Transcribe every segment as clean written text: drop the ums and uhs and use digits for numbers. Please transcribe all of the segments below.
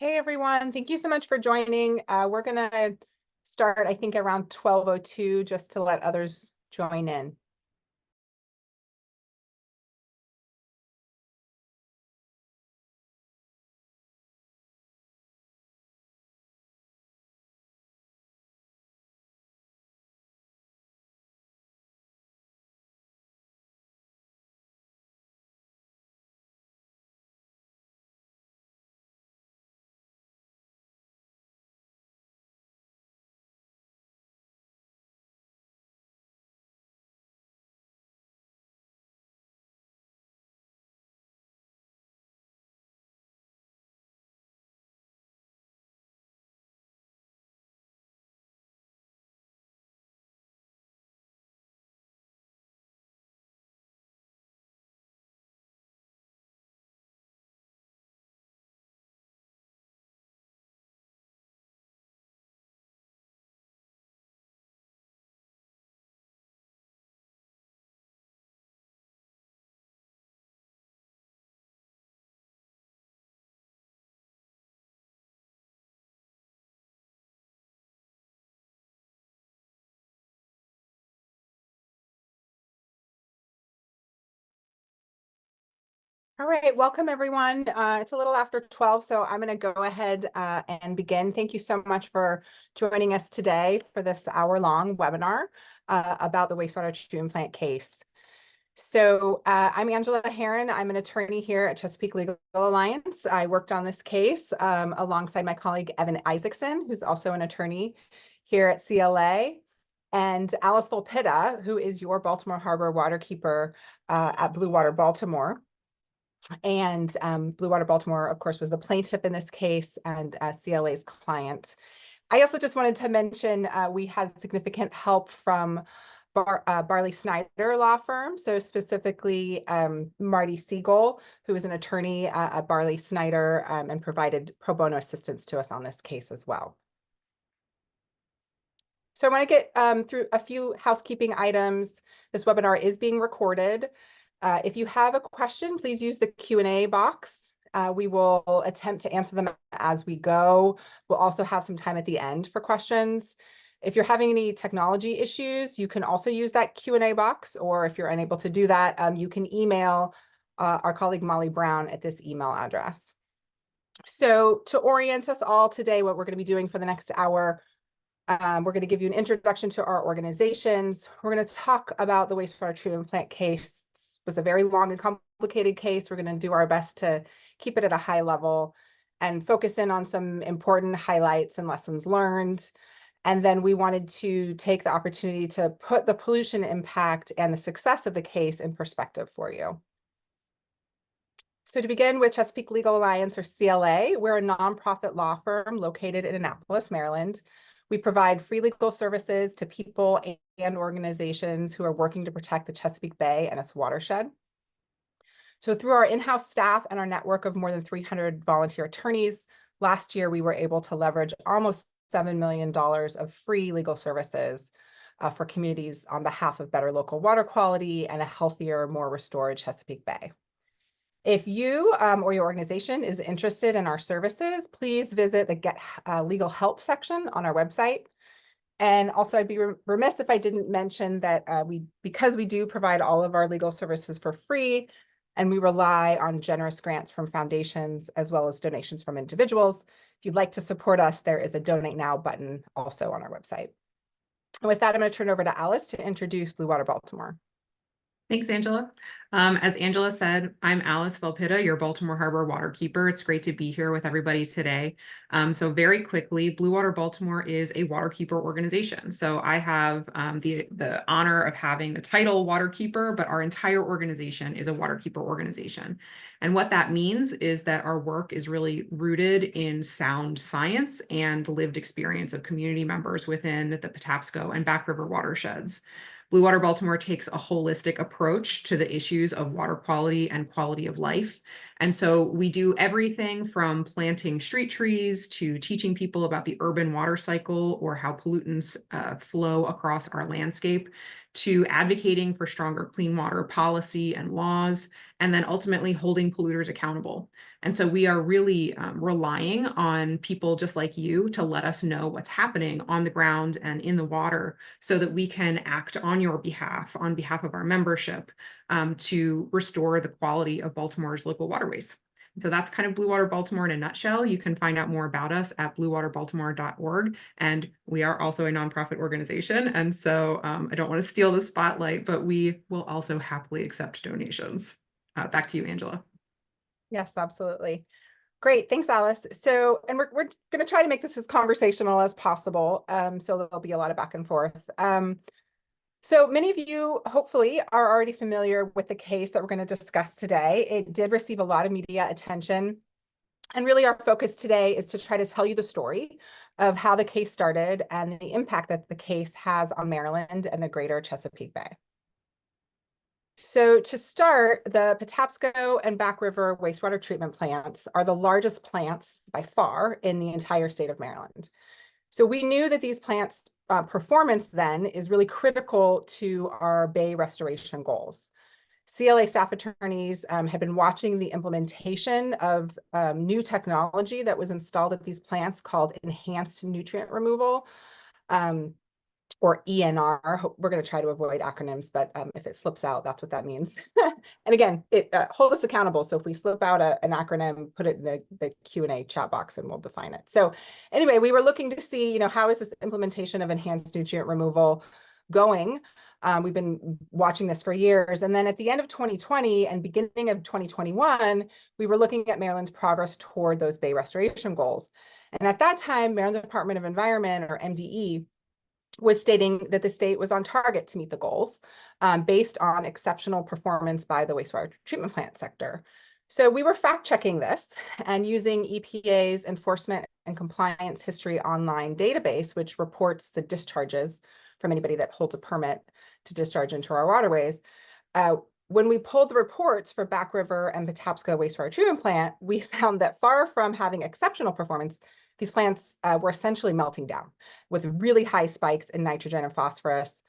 Hey everyone, thank you so much for joining. We're gonna start, I think, around 12:02 just to let others join in. All right, welcome everyone. It's a little after 12, so I'm going to go ahead and begin. Thank you so much for joining us today for this hour-long webinar about the wastewater treatment plant case. So I'm Angela Haren. I'm an attorney here at Chesapeake Legal Alliance. I worked on this case alongside my colleague Evan Isaacson, who's also an attorney here at CLA, and Alice Volpitta, who is your Baltimore Harbor Waterkeeper at Blue Water Baltimore. And Blue Water Baltimore, of course, was the plaintiff in this case and CLA's client. I also just wanted to mention we had significant help from Barley Snyder law firm, so specifically Marty Siegel, who is an attorney at Barley Snyder and provided pro bono assistance to us on this case as well. So I want to get through a few housekeeping items. This webinar is being recorded. If you have a question, please use the Q&A box. We will attempt to answer them as we go. We'll also have some time at the end for questions. If you're having any technology issues, you can also use that Q&A box, or if you're unable to do that, you can email our colleague Molly Brown at this email address. So to orient us all today, what we're going to be doing for the next hour, we're going to give you an introduction to our organizations. We're going to talk about the wastewater treatment plant case. It was a very long and complicated case. We're going to do our best to keep it at a high level and focus in on some important highlights and lessons learned. And then we wanted to take the opportunity to put the pollution impact and the success of the case in perspective for you. So to begin with Chesapeake Legal Alliance, or CLA, we're a nonprofit law firm located in Annapolis, Maryland. We provide free legal services to people and organizations who are working to protect the Chesapeake Bay and its watershed. So through our in-house staff and our network of more than 300 volunteer attorneys, last year we were able to leverage almost $7 million of free legal services for communities on behalf of better local water quality and a healthier, more restored Chesapeake Bay. If you or your organization is interested in our services, please visit the Get Legal Help section on our website. And also, I'd be remiss if I didn't mention that because we do provide all of our legal services for free, and we rely on generous grants from foundations as well as donations from individuals. If you'd like to support us, there is a Donate Now button also on our website. And with that, I'm going to turn it over to Alice to introduce Blue Water Baltimore. Thanks, Angela. As Angela said, I'm Alice Volpitta, your Baltimore Harbor Waterkeeper. It's great to be here with everybody today. So very quickly, Blue Water Baltimore is a waterkeeper organization. So I have the honor of having the title Waterkeeper, but our entire organization is a waterkeeper organization. And what that means is that our work is really rooted in sound science and lived experience of community members within the Patapsco and Back River watersheds. Blue Water Baltimore takes a holistic approach to the issues of water quality and quality of life. And so we do everything from planting street trees to teaching people about the urban water cycle or how pollutants flow across our landscape, to advocating for stronger clean water policy and laws, and then ultimately holding polluters accountable. And so we are really relying on people just like you to let us know what's happening on the ground and in the water so that we can act on your behalf, on behalf of our membership, to restore the quality of Baltimore's local waterways. So that's kind of Blue Water Baltimore in a nutshell. You can find out more about us at bluewaterbaltimore.org. And we are also a nonprofit organization. And so I don't want to steal the spotlight, but we will also happily accept donations. Back to you, Angela. Yes, absolutely. Great. Thanks, Alice. So, and we're going to try to make this as conversational as possible. So there'll be a lot of back and forth. So many of you hopefully are already familiar with the case that we're going to discuss today. It did receive a lot of media attention. And really our focus today is to try to tell you the story of how the case started and the impact that the case has on Maryland and the greater Chesapeake Bay. So to start, the Patapsco and Back River wastewater treatment plants are the largest plants by far in the entire state of Maryland. So we knew that these plants' performance then is really critical to our bay restoration goals. CLA staff attorneys had been watching the implementation of new technology that was installed at these plants called enhanced nutrient removal, or ENR. We're going to try to avoid acronyms, but if it slips out, that's what that means. And again, hold us accountable. So if we slip out an acronym, put it in the Q&A chat box and we'll define it. So anyway, we were looking to see, how is this implementation of enhanced nutrient removal going? We've been watching this for years. And then at the end of 2020 and beginning of 2021, we were looking at Maryland's progress toward those bay restoration goals. And at that time, Maryland Department of Environment, or MDE, was stating that the state was on target to meet the goals based on exceptional performance by the wastewater treatment plant sector. So we were fact checking this and using EPA's Enforcement and Compliance History Online database, which reports the discharges from anybody that holds a permit to discharge into our waterways. When we pulled the reports for Back River and Patapsco wastewater treatment plant, we found that far from having exceptional performance, these plants were essentially melting down with really high spikes in nitrogen and phosphorus,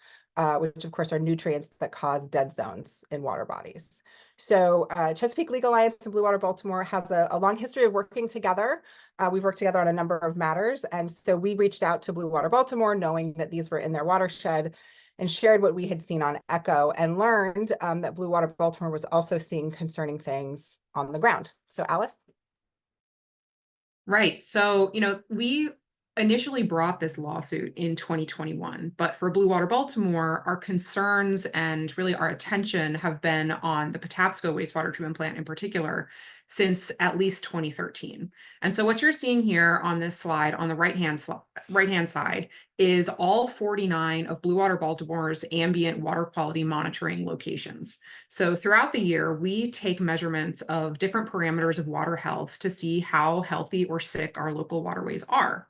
which of course are nutrients that cause dead zones in water bodies. So Chesapeake Legal Alliance and Blue Water Baltimore has a long history of working together. We've worked together on a number of matters. And so we reached out to Blue Water Baltimore knowing that these were in their watershed and shared what we had seen on ECHO and learned that Blue Water Baltimore was also seeing concerning things on the ground. So Alice? Right. So, we initially brought this lawsuit in 2021, but for Blue Water Baltimore, our concerns and really our attention have been on the Patapsco wastewater treatment plant in particular since at least 2013. And so what you're seeing here on this slide on the right-hand side is all 49 of Blue Water Baltimore's ambient water quality monitoring locations. So throughout the year, we take measurements of different parameters of water health to see how healthy or sick our local waterways are.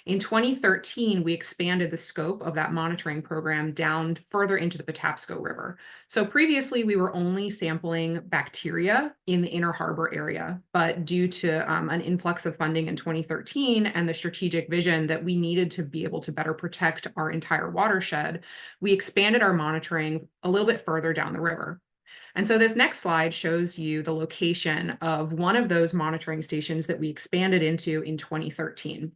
In 2013, we expanded the scope of that monitoring program down further into the Patapsco River. So previously, we were only sampling bacteria in the inner harbor area, but due to an influx of funding in 2013 and the strategic vision that we needed to be able to better protect our entire watershed, we expanded our monitoring a little bit further down the river. And so this next slide shows you the location of one of those monitoring stations that we expanded into in 2013.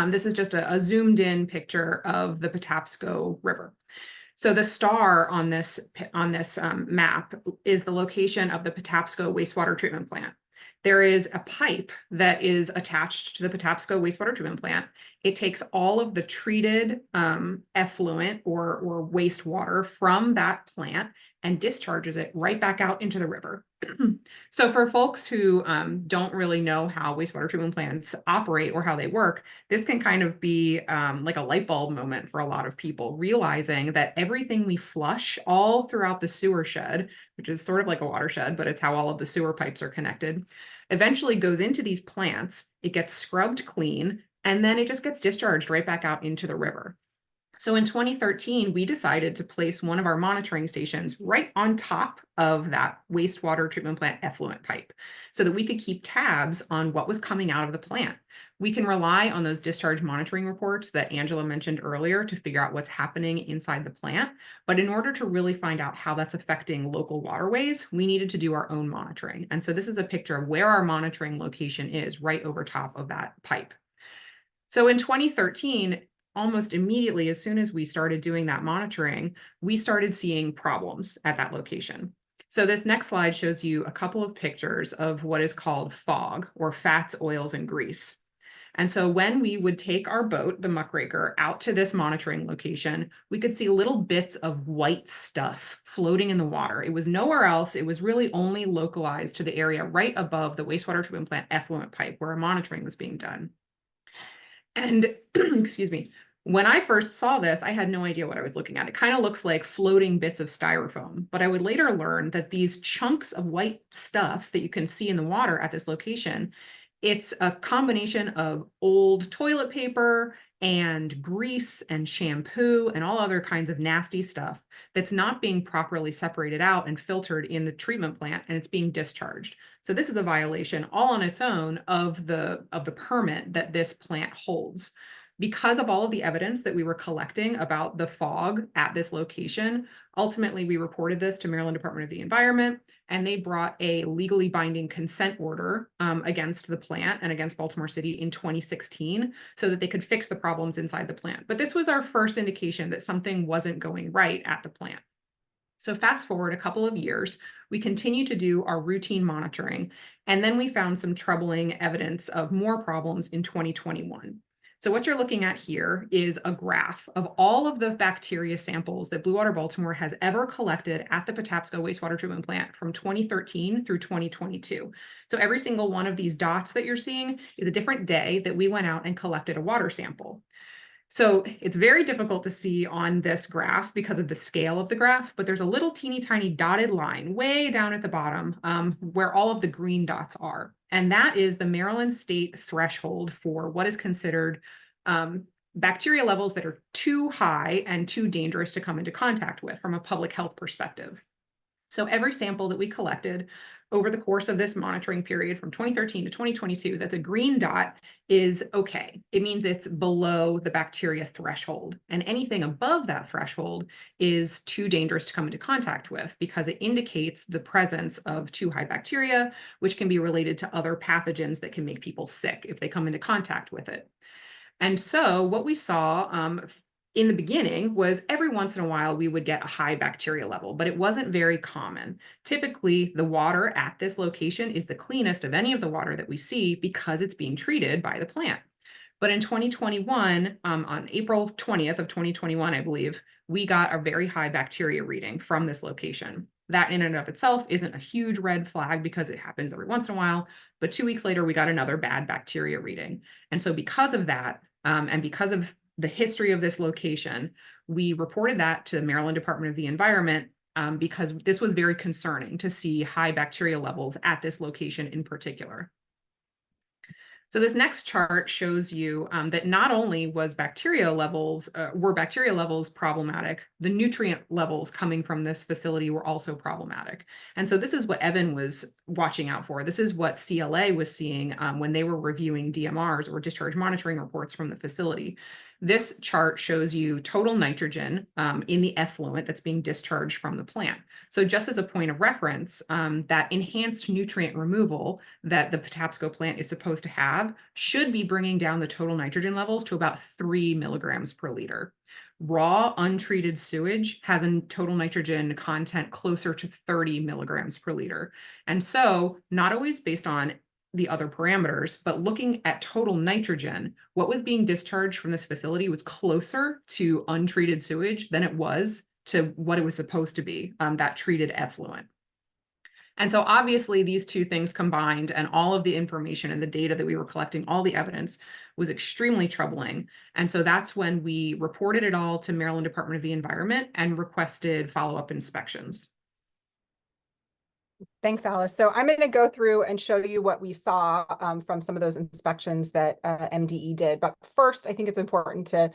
This is just a zoomed in picture of the Patapsco River. So the star on this map is the location of the Patapsco wastewater treatment plant. There is a pipe that is attached to the Patapsco wastewater treatment plant. It takes all of the treated effluent or wastewater from that plant and discharges it right back out into the river. So for folks who don't really know how wastewater treatment plants operate or how they work, this can kind of be like a light bulb moment for a lot of people, realizing that everything we flush all throughout the sewer shed, which is sort of like a watershed, but it's how all of the sewer pipes are connected, eventually goes into these plants, it gets scrubbed clean, and then it just gets discharged right back out into the river. So in 2013, we decided to place one of our monitoring stations right on top of that wastewater treatment plant effluent pipe so that we could keep tabs on what was coming out of the plant. We can rely on those discharge monitoring reports that Angela mentioned earlier to figure out what's happening inside the plant. But in order to really find out how that's affecting local waterways, we needed to do our own monitoring. And so this is a picture of where our monitoring location is right over top of that pipe. So in 2013, almost immediately, as soon as we started doing that monitoring, we started seeing problems at that location. So this next slide shows you a couple of pictures of what is called fog, or fats, oils, and grease. And so when we would take our boat, the muckraker, out to this monitoring location, we could see little bits of white stuff floating in the water. It was nowhere else. It was really only localized to the area right above the wastewater treatment plant effluent pipe where our monitoring was being done. And excuse me, when I first saw this, I had no idea what I was looking at. It kind of looks like floating bits of styrofoam, but I would later learn that these chunks of white stuff that you can see in the water at this location, it's a combination of old toilet paper and grease and shampoo and all other kinds of nasty stuff that's not being properly separated out and filtered in the treatment plant, and it's being discharged. So this is a violation all on its own of the permit that this plant holds. Because of all of the evidence that we were collecting about the fog at this location, ultimately we reported this to Maryland Department of the Environment, and they brought a legally binding consent order against the plant and against Baltimore City in 2016 so that they could fix the problems inside the plant. But this was our first indication that something wasn't going right at the plant. So fast forward a couple of years, we continue to do our routine monitoring, and then we found some troubling evidence of more problems in 2021. So what you're looking at here is a graph of all of the bacteria samples that Blue Water Baltimore has ever collected at the Patapsco wastewater treatment plant from 2013 through 2022. So every single one of these dots that you're seeing is a different day that we went out and collected a water sample. So it's very difficult to see on this graph because of the scale of the graph, but there's a little teeny tiny dotted line way down at the bottom where all of the green dots are. And that is the Maryland state threshold for what is considered bacteria levels that are too high and too dangerous to come into contact with from a public health perspective. So every sample that we collected over the course of this monitoring period from 2013 to 2022, that's a green dot, is okay. It means it's below the bacteria threshold. And anything above that threshold is too dangerous to come into contact with because it indicates the presence of too high bacteria, which can be related to other pathogens that can make people sick if they come into contact with it. And so what we saw in the beginning was every once in a while we would get a high bacteria level, but it wasn't very common. Typically, the water at this location is the cleanest of any of the water that we see because it's being treated by the plant. But in 2021, on April 20th of 2021, I believe, we got a very high bacteria reading from this location. That in and of itself isn't a huge red flag because it happens every once in a while, but 2 weeks later, we got another bad bacteria reading. And so because of that, and because of the history of this location, we reported that to the Maryland Department of the Environment because this was very concerning to see high bacteria levels at this location in particular. So this next chart shows you that not only were bacteria levels problematic, the nutrient levels coming from this facility were also problematic. And so this is what Evan was watching out for. This is what CLA was seeing when they were reviewing DMRs, or discharge monitoring reports, from the facility. This chart shows you total nitrogen in the effluent that's being discharged from the plant. So just as a point of reference, that enhanced nutrient removal that the Patapsco plant is supposed to have should be bringing down the total nitrogen levels to about 3 milligrams per liter. Raw, untreated sewage has a total nitrogen content closer to 30 milligrams per liter. And so not always based on the other parameters, but looking at total nitrogen, what was being discharged from this facility was closer to untreated sewage than it was to what it was supposed to be, that treated effluent. And so obviously these two things combined, and all of the information and the data that we were collecting, all the evidence, was extremely troubling. And so that's when we reported it all to Maryland Department of the Environment and requested follow-up inspections. Thanks, Alice. So I'm going to go through and show you what we saw from some of those inspections that MDE did. But first, I think it's important to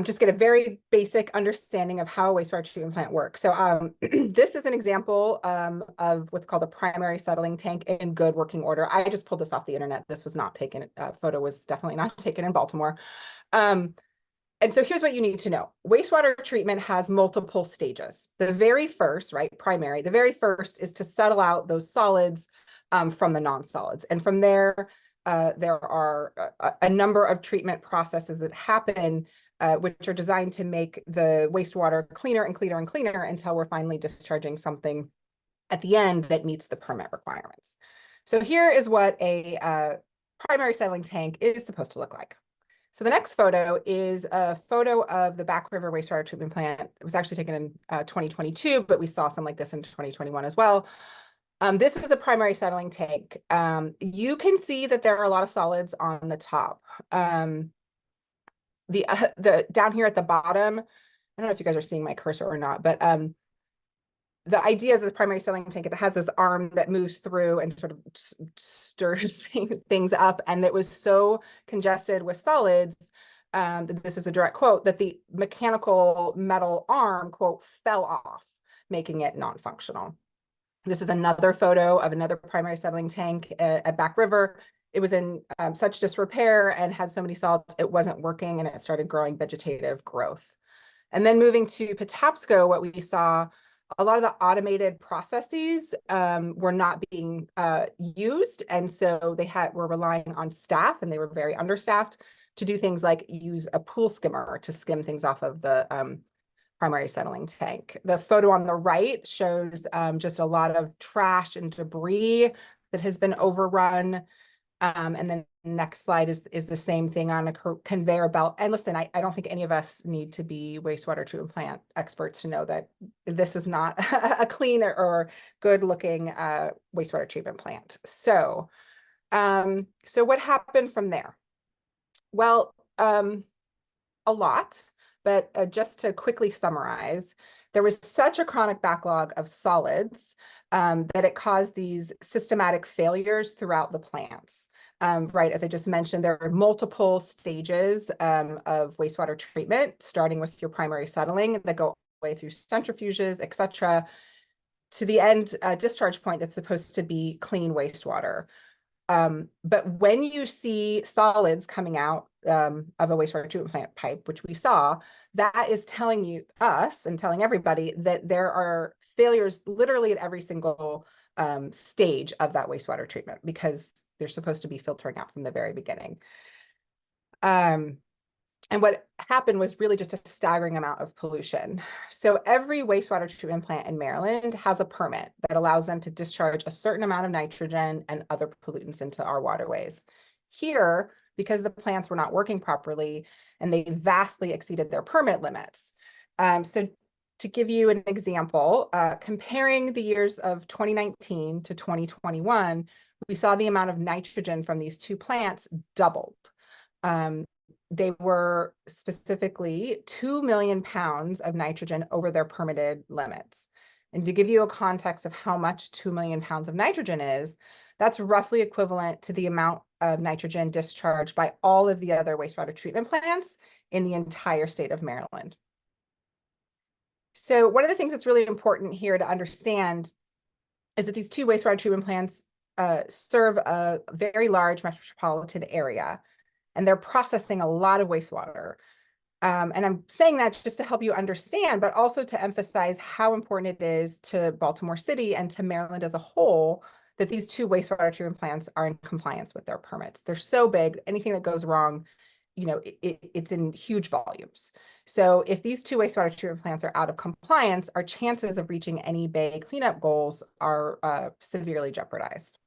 just get a very basic understanding of how a wastewater treatment plant works. So this is an example of what's called a primary settling tank in good working order. I just pulled this off the internet. This was not taken, photo was definitely not taken in Baltimore. And so here's what you need to know. Wastewater treatment has multiple stages. The very first, right, primary, the very first is to settle out those solids from the non-solids. And from there, there are a number of treatment processes that happen which are designed to make the wastewater cleaner and cleaner and cleaner until we're finally discharging something at the end that meets the permit requirements. So here is what a primary settling tank is supposed to look like. So the next photo is a photo of the Back River Wastewater Treatment Plant. It was actually taken in 2022, but we saw some like this in 2021 as well. This is a primary settling tank. You can see that there are a lot of solids on the top. The down here at the bottom, I don't know if you guys are seeing my cursor or not, but the idea of the primary settling tank, it has this arm that moves through and sort of stirs things up, and it was so congested with solids, this is a direct quote, that the mechanical metal arm, quote, fell off, making it non-functional. This is another photo of another primary settling tank at Back River. It was in such disrepair and had so many solids, it wasn't working, and it started growing vegetative growth. And then moving to Patapsco, what we saw, a lot of the automated processes were not being used. And so they were relying on staff, and they were very understaffed to do things like use a pool skimmer to skim things off of the primary settling tank. The photo on the right shows just a lot of trash and debris that has been overrun. And then the next slide is the same thing on a conveyor belt. And listen, I don't think any of us need to be wastewater treatment plant experts to know that this is not a clean or good looking wastewater treatment plant. So, so what happened from there? Well, a lot, but just to quickly summarize, there was such a chronic backlog of solids that it caused these systematic failures throughout the plants. Right, as I just mentioned, there are multiple stages of wastewater treatment, starting with your primary settling that go all the way through centrifuges, et cetera, to the end discharge point that's supposed to be clean wastewater. But when you see solids coming out of a wastewater treatment plant pipe, which we saw, that is telling us and telling everybody that there are failures literally at every single stage of that wastewater treatment, because they're supposed to be filtering out from the very beginning. And what happened was really just a staggering amount of pollution. So every wastewater treatment plant in Maryland has a permit that allows them to discharge a certain amount of nitrogen and other pollutants into our waterways. Here, because the plants were not working properly and they vastly exceeded their permit limits. So to give you an example, comparing the years of 2019 to 2021, we saw the amount of nitrogen from these two plants doubled. They were specifically 2 million pounds of nitrogen over their permitted limits. And to give you a context of how much 2 million pounds of nitrogen is, that's roughly equivalent to the amount of nitrogen discharged by all of the other wastewater treatment plants in the entire state of Maryland. So one of the things that's really important here to understand is that these two wastewater treatment plants serve a very large metropolitan area, and they're processing a lot of wastewater. And I'm saying that just to help you understand, but also to emphasize how important it is to Baltimore City and to Maryland as a whole that these two wastewater treatment plants are in compliance with their permits. They're so big, anything that goes wrong, you know, it's in huge volumes. So if these two wastewater treatment plants are out of compliance, our chances of reaching any Bay cleanup goals are severely jeopardized.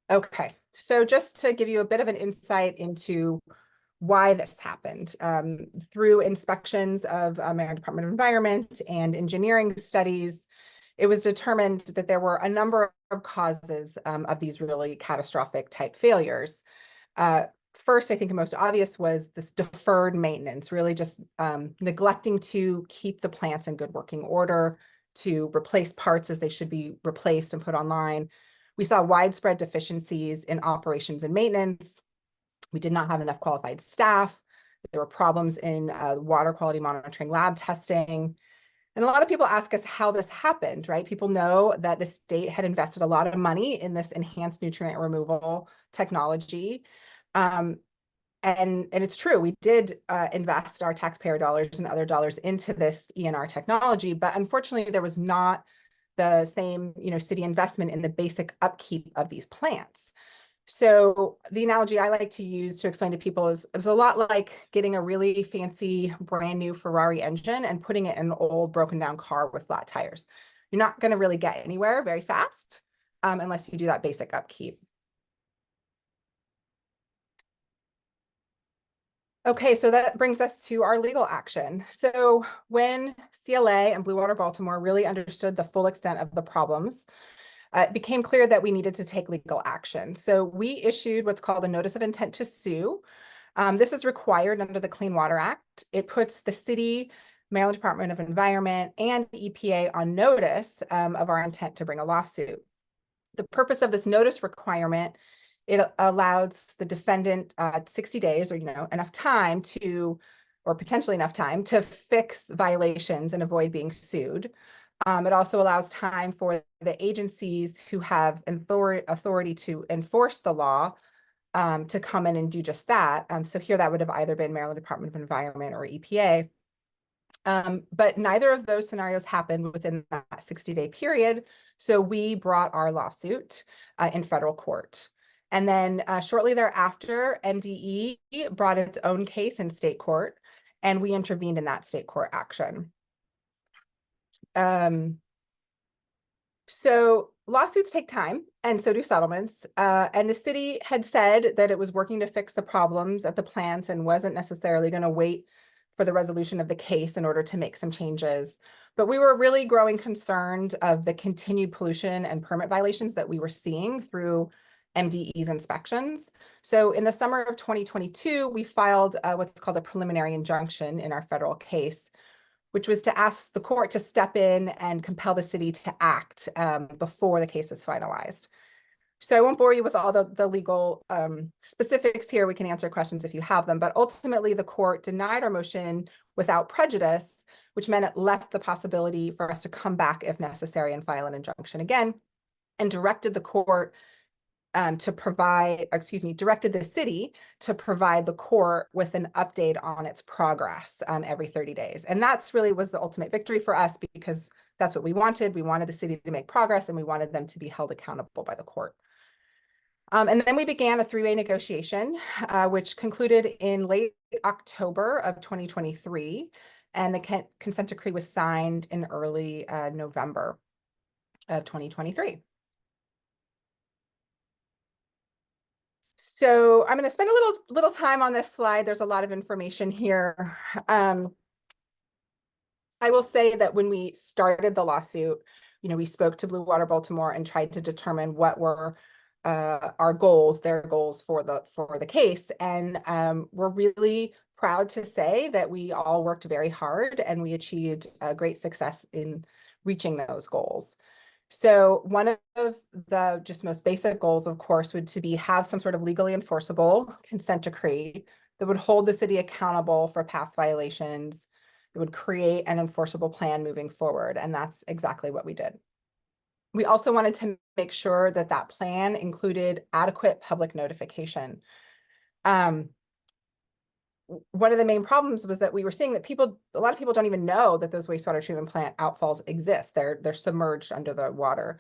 Okay, so just to give you a bit of an insight into why this happened, through inspections of Maryland Department of Environment and engineering studies, it was determined that there were a number of causes of these really catastrophic type failures. First, I think the most obvious was this deferred maintenance, really just neglecting to keep the plants in good working order, to replace parts as they should be replaced and put online. We saw widespread deficiencies in operations and maintenance. We did not have enough qualified staff. There were problems in water quality monitoring lab testing. And a lot of people ask us how this happened, right? People know that the state had invested a lot of money in this enhanced nutrient removal technology. And it's true, we did invest our taxpayer dollars and other dollars into this ENR technology, but unfortunately there was not the same, city investment in the basic upkeep of these plants. So the analogy I like to use to explain to people is it was a lot like getting a really fancy brand new Ferrari engine and putting it in an old broken down car with flat tires. You're not going to really get anywhere very fast unless you do that basic upkeep. Okay, so that brings us to our legal action. So when CLA and Blue Water Baltimore really understood the full extent of the problems, it became clear that we needed to take legal action. So we issued what's called a notice of intent to sue. This is required under the Clean Water Act. It puts the city, Maryland Department of Environment, and EPA on notice of our intent to bring a lawsuit. The purpose of this notice requirement, it allows the defendant 60 days or enough time to, or potentially enough time to fix violations and avoid being sued. It also allows time for the agencies who have authority to enforce the law to come in and do just that. So here that would have either been Maryland Department of Environment or EPA. But neither of those scenarios happened within that 60-day period. So we brought our lawsuit in federal court. And then shortly thereafter, MDE brought its own case in state court, and we intervened in that state court action. So lawsuits take time, and so do settlements. And the city had said that it was working to fix the problems at the plants and wasn't necessarily going to wait for the resolution of the case in order to make some changes. But we were really growing concerned of the continued pollution and permit violations that we were seeing through MDE's inspections. So in the summer of 2022, we filed what's called a preliminary injunction in our federal case, which was to ask the court to step in and compel the city to act before the case is finalized. So I won't bore you with all the legal specifics here. We can answer questions if you have them, but ultimately the court denied our motion without prejudice, which meant it left the possibility for us to come back if necessary and file an injunction again, and directed the court directed the city to provide the court with an update on its progress every 30 days. And that's really was the ultimate victory for us because that's what we wanted. We wanted the city to make progress and we wanted them to be held accountable by the court. And then we began a three-way negotiation, which concluded in late October of 2023. And the consent decree was signed in early November of 2023. So I'm going to spend a little time on this slide. There's a lot of information here. I will say that when we started the lawsuit, we spoke to Blue Water Baltimore and tried to determine what were our goals, their goals for the case. And we're really proud to say that we all worked very hard and we achieved great success in reaching those goals. So one of the just most basic goals, of course, would to be have some sort of legally enforceable consent decree that would hold the city accountable for past violations, that would create an enforceable plan moving forward. And that's exactly what we did. We also wanted to make sure that that plan included adequate public notification. One of the main problems was that we were seeing that a lot of people don't even know that those wastewater treatment plant outfalls exist. They're submerged under the water.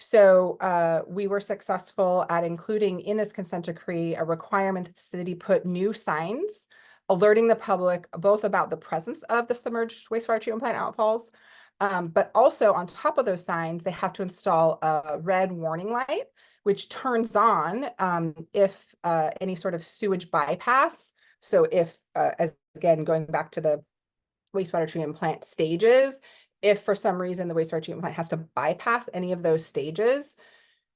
So we were successful at including in this consent decree a requirement that the city put new signs alerting the public both about the presence of the submerged wastewater treatment plant outfalls, but also on top of those signs, they have to install a red warning light, which turns on if any sort of sewage bypass. So if, again, going back to the wastewater treatment plant stages, if for some reason the wastewater treatment plant has to bypass any of those stages,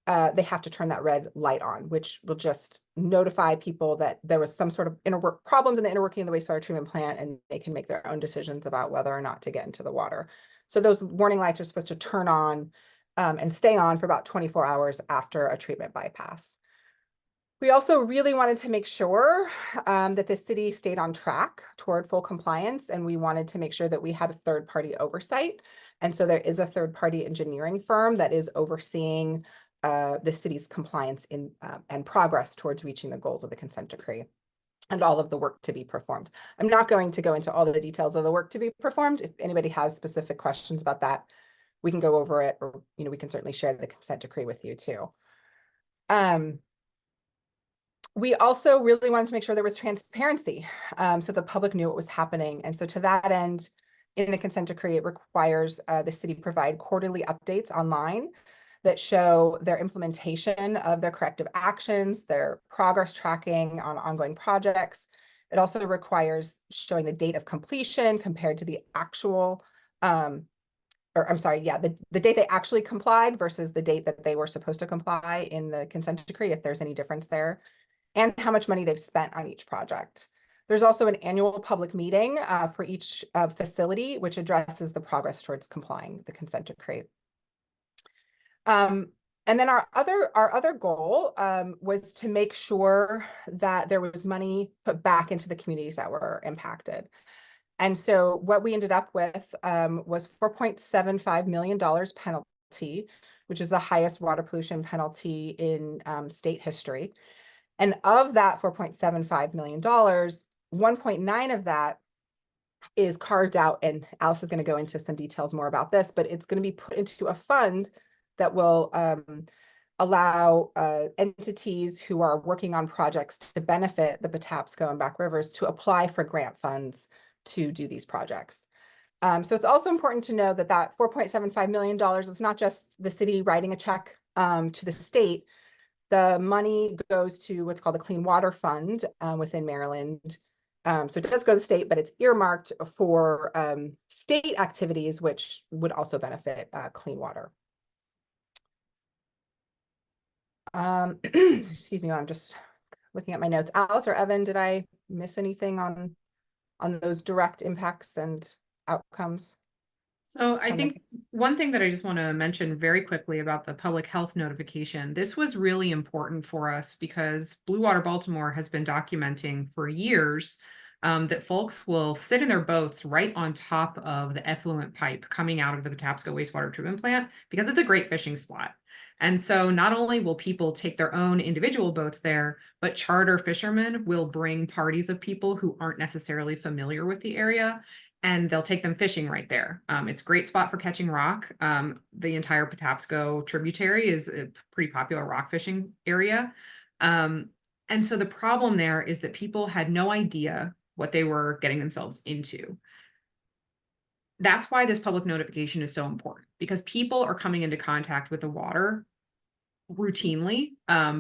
they have to turn that red light on, which will just notify people that there was some sort of problems in the inner working of the wastewater treatment plant, and they can make their own decisions about whether or not to get into the water. So those warning lights are supposed to turn on and stay on for about 24 hours after a treatment bypass. We also really wanted to make sure that the city stayed on track toward full compliance, and we wanted to make sure that we had a third-party oversight. And so there is a third-party engineering firm that is overseeing the city's compliance in and progress towards reaching the goals of the consent decree and all of the work to be performed. I'm not going to go into all of the details of the work to be performed. If anybody has specific questions about that, we can go over it, or we can certainly share the consent decree with you too. We also really wanted to make sure there was transparency, so the public knew what was happening. And so to that end, in the consent decree, it requires the city provide quarterly updates online that show their implementation of their corrective actions, their progress tracking on ongoing projects. It also requires showing the date of completion compared to the actual, the date they actually complied versus the date that they were supposed to comply in the consent decree, if there's any difference there, and how much money they've spent on each project. There's also an annual public meeting for each facility, which addresses the progress towards complying with the consent decree. And then our other goal was to make sure that there was money put back into the communities that were impacted. And so what we ended up with was $4.75 million penalty, which is the highest water pollution penalty in state history. And of that $4.75 million, 1.9 of that is carved out, and Alice is going to go into some details more about this, but it's going to be put into a fund that will allow entities who are working on projects to benefit the Patapsco and Back Rivers to apply for grant funds to do these projects. So it's also important to know that that $4.75 million is not just the city writing a check to the state. The money goes to what's called a Clean Water Fund within Maryland. So it does go to the state, but it's earmarked for state activities, which would also benefit clean water. Excuse me, I'm just looking at my notes. Alice or Evan, did I miss anything on those direct impacts and outcomes? So I think one thing that I just want to mention very quickly about the public health notification, this was really important for us because Blue Water Baltimore has been documenting for years that folks will sit in their boats right on top of the effluent pipe coming out of the Patapsco wastewater treatment plant because it's a great fishing spot. And so not only will people take their own individual boats there, but charter fishermen will bring parties of people who aren't necessarily familiar with the area, and they'll take them fishing right there. It's a great spot for catching rock. The entire Patapsco tributary is a pretty popular rock fishing area. And so the problem there is that people had no idea what they were getting themselves into. That's why this public notification is so important, because people are coming into contact with the water routinely,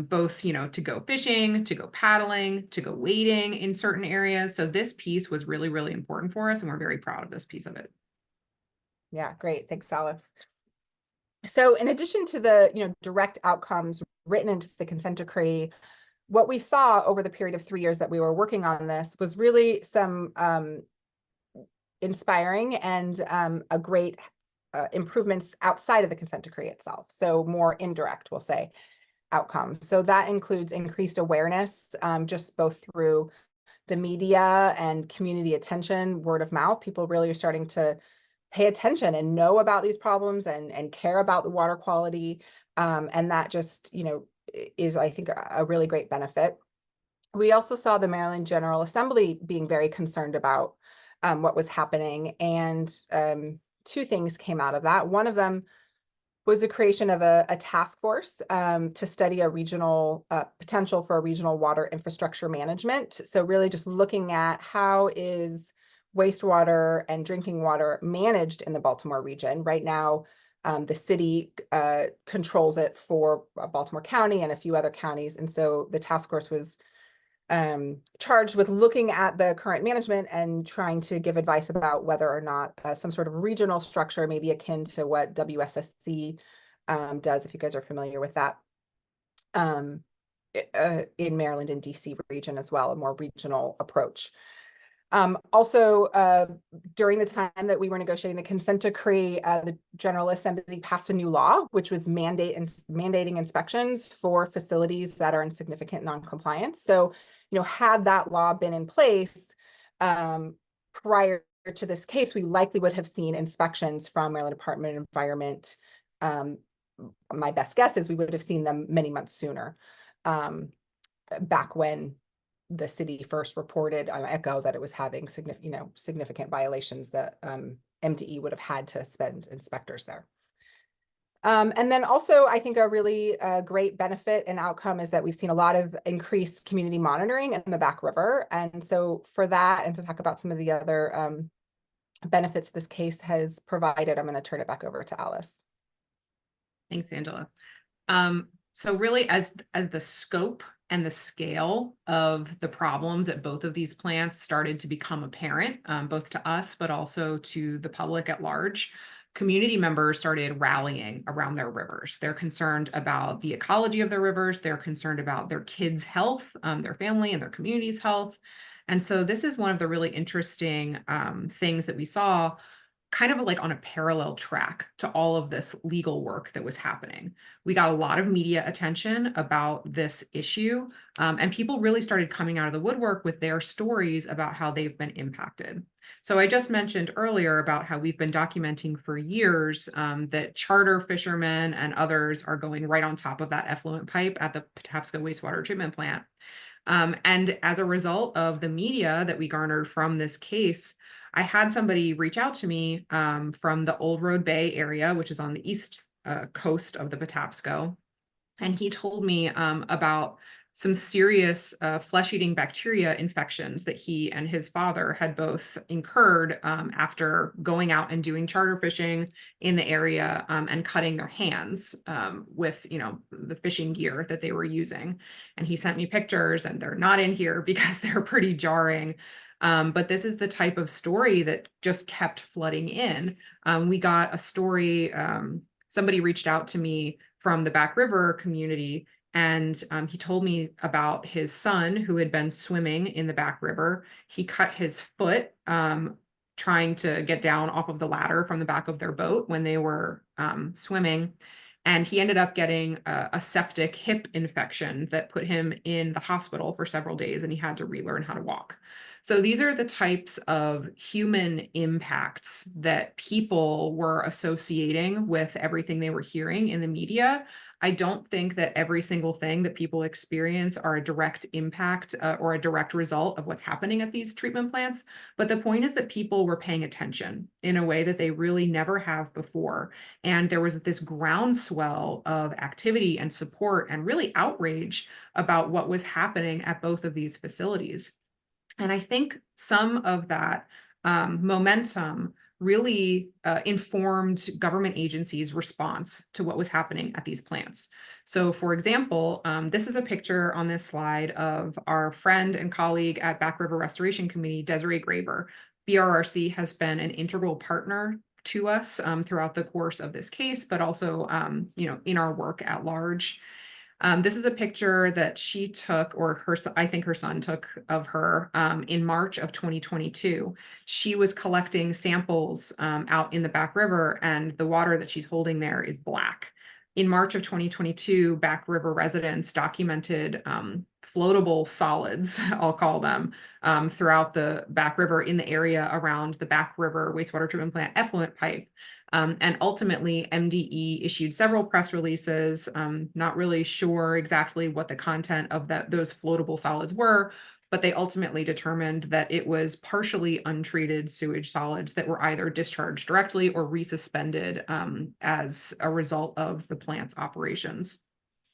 both, to go fishing, to go paddling, to go wading in certain areas. So this piece was really, really important for us, and we're very proud of this piece of it. Yeah, great. Thanks, Alice. So in addition to the, direct outcomes written into the consent decree, what we saw over the period of 3 years that we were working on this was really some inspiring and a great improvements outside of the consent decree itself. So more indirect, we'll say, outcomes. So that includes increased awareness, just both through the media and community attention, word of mouth. People really are starting to pay attention and know about these problems and care about the water quality. And that just, is, I think, a really great benefit. We also saw the Maryland General Assembly being very concerned about what was happening, and two things came out of that. One of them was the creation of a task force to study a regional potential for a regional water infrastructure management. So really just looking at how is wastewater and drinking water managed in the Baltimore region. Right now, the city controls it for Baltimore County and a few other counties. And so the task force was charged with looking at the current management and trying to give advice about whether or not some sort of regional structure, maybe akin to what WSSC does, if you guys are familiar with that, in Maryland and DC region as well, a more regional approach. Also, during the time that we were negotiating the consent decree, the General Assembly passed a new law, which was mandating inspections for facilities that are in significant noncompliance. So, had that law been in place prior to this case, we likely would have seen inspections from Maryland Department of Environment. My best guess is we would have seen them many months sooner, back when the city first reported on ECHO that it was having significant violations that MDE would have had to spend inspectors there. And then also, I think a really great benefit and outcome is that we've seen a lot of increased community monitoring in the Back River. And so for that, and to talk about some of the other benefits this case has provided, I'm going to turn it back over to Alice. Thanks, Angela. So really, as the scope and the scale of the problems at both of these plants started to become apparent, both to us, but also to the public at large, community members started rallying around their rivers. They're concerned about the ecology of their rivers. They're concerned about their kids' health, their family and their community's health. And so this is one of the really interesting things that we saw, kind of like on a parallel track to all of this legal work that was happening. We got a lot of media attention about this issue, and people really started coming out of the woodwork with their stories about how they've been impacted. So I just mentioned earlier about how we've been documenting for years that charter fishermen and others are going right on top of that effluent pipe at the Patapsco wastewater treatment plant. And as a result of the media that we garnered from this case, I had somebody reach out to me from the Old Road Bay area, which is on the east coast of the Patapsco. And he told me about some serious flesh-eating bacteria infections that he and his father had both incurred after going out and doing charter fishing in the area and cutting their hands with, the fishing gear that they were using. And he sent me pictures, and they're not in here because they're pretty jarring. But this is the type of story that just kept flooding in. We got a story, somebody reached out to me from the Back River community, and he told me about his son who had been swimming in the Back River. He cut his foot trying to get down off of the ladder from the back of their boat when they were swimming. And he ended up getting a septic hip infection that put him in the hospital for several days, and he had to relearn how to walk. So these are the types of human impacts that people were associating with everything they were hearing in the media. I don't think that every single thing that people experience are a direct impact or a direct result of what's happening at these treatment plants. But the point is that people were paying attention in a way that they really never have before. And there was this groundswell of activity and support and really outrage about what was happening at both of these facilities. And I think some of that momentum really informed government agencies' response to what was happening at these plants. So for example, this is a picture on this slide of our friend and colleague at Back River Restoration Committee, Desiree Graber. BRRC has been an integral partner to us throughout the course of this case, but also in our work at large. This is a picture that she took, or I think her son took of her in March of 2022. She was collecting samples out in the Back River, and the water that she's holding there is black. In March of 2022, Back River residents documented floatable solids, I'll call them, throughout the Back River in the area around the Back River wastewater treatment plant effluent pipe. And ultimately, MDE issued several press releases, not really sure exactly what the content of those floatable solids were, but they ultimately determined that it was partially untreated sewage solids that were either discharged directly or resuspended as a result of the plant's operations.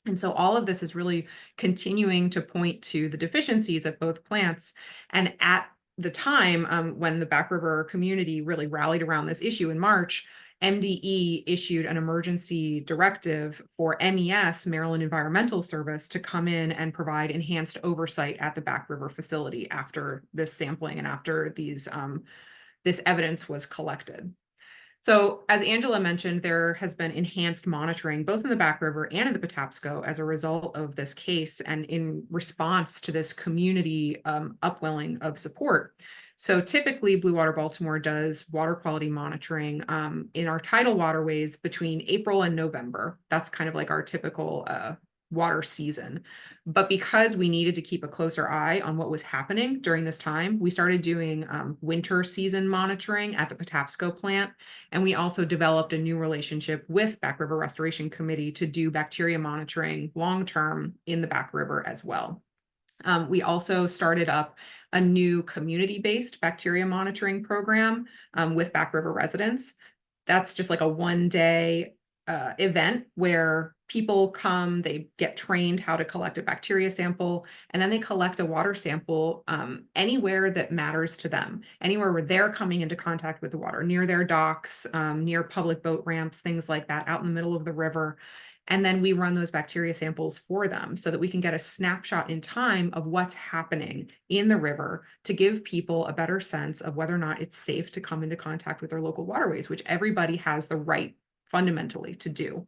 And so all of this is really continuing to point to the deficiencies at both plants. And at the time when the Back River community really rallied around this issue in March, MDE issued an emergency directive for MES, Maryland Environmental Service, to come in and provide enhanced oversight at the Back River facility after this sampling and after this evidence was collected. So as Angela mentioned, there has been enhanced monitoring both in the Back River and in the Patapsco as a result of this case and in response to this community upwelling of support. So typically Blue Water Baltimore does water quality monitoring in our tidal waterways between April and November. That's kind of like our typical water season. But because we needed to keep a closer eye on what was happening during this time, we started doing winter season monitoring at the Patapsco plant. And we also developed a new relationship with Back River Restoration Committee to do bacteria monitoring long-term in the Back River as well. We also started up a new community-based bacteria monitoring program with Back River residents. That's just like a one-day event where people come, they get trained how to collect a bacteria sample, and then they collect a water sample anywhere that matters to them, anywhere where they're coming into contact with the water, near their docks, near public boat ramps, things like that, out in the middle of the river. And then we run those bacteria samples for them so that we can get a snapshot in time of what's happening in the river to give people a better sense of whether or not it's safe to come into contact with their local waterways, which everybody has the right fundamentally to do.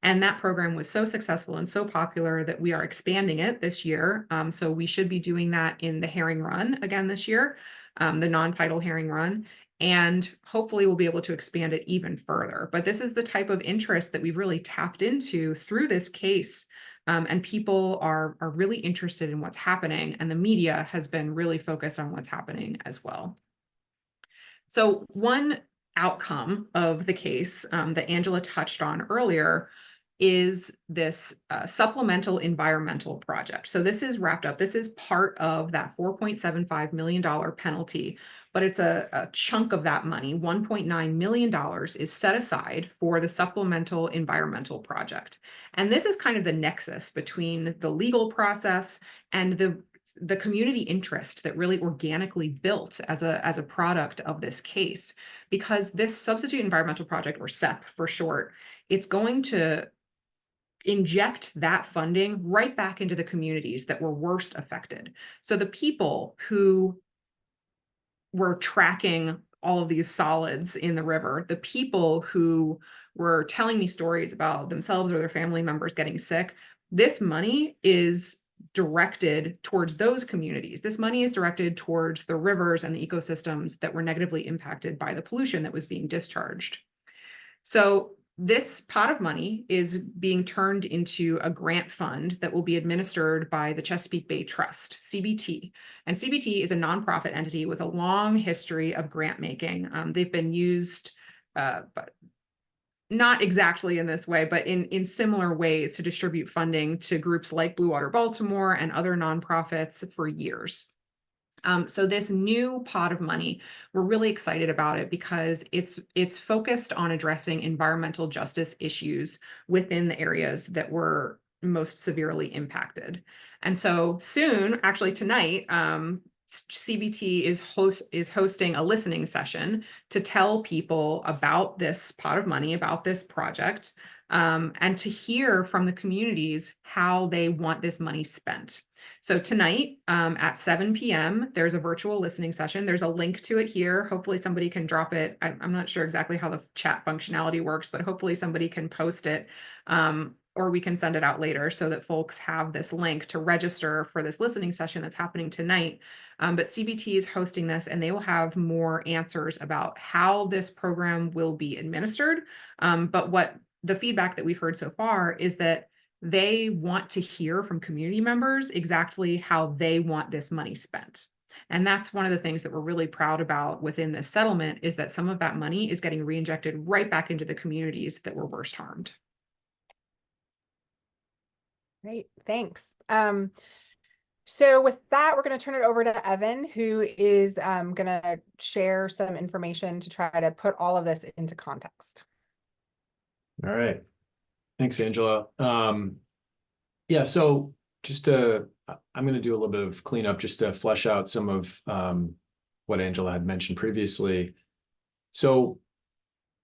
And that program was so successful and so popular that we are expanding it this year. So we should be doing that in the herring run again this year, the non-tidal herring run. And hopefully we'll be able to expand it even further. But this is the type of interest that we've really tapped into through this case. And people are really interested in what's happening. And the media has been really focused on what's happening as well. So one outcome of the case that Angela touched on earlier is this supplemental environmental project. So this is wrapped up. This is part of that $4.75 million penalty, but it's a chunk of that money. $1.9 million is set aside for the supplemental environmental project. And this is kind of the nexus between the legal process and the community interest that really organically built as a product of this case, because this substitute environmental project, or SEP for short, it's going to inject that funding right back into the communities that were worst affected. So the people who were tracking all of these solids in the river, the people who were telling me stories about themselves or their family members getting sick, this money is directed towards those communities. This money is directed towards the rivers and the ecosystems that were negatively impacted by the pollution that was being discharged. So this pot of money is being turned into a grant fund that will be administered by the Chesapeake Bay Trust, CBT. And CBT is a nonprofit entity with a long history of grant making. They've been used, but not exactly in this way, but in similar ways to distribute funding to groups like Blue Water Baltimore and other nonprofits for years. So this new pot of money, we're really excited about it because it's focused on addressing environmental justice issues within the areas that were most severely impacted. And so soon, actually tonight, CBT is hosting a listening session to tell people about this pot of money, about this project, and to hear from the communities how they want this money spent. So tonight at 7 p.m., there's a virtual listening session. There's a link to it here. Hopefully somebody can drop it. I'm not sure exactly how the chat functionality works, but hopefully somebody can post it or we can send it out later so that folks have this link to register for this listening session that's happening tonight. But CBT is hosting this and they will have more answers about how this program will be administered. But what the feedback that we've heard so far is that they want to hear from community members exactly how they want this money spent. And that's one of the things that we're really proud about within this settlement is that some of that money is getting reinjected right back into the communities that were worst harmed. Great, thanks. So with that, we're going to turn it over to Evan, who is going to share some information to try to put all of this into context. All right. Thanks, Angela. Yeah, so I'm going to do a little bit of cleanup just to flesh out some of what Angela had mentioned previously. So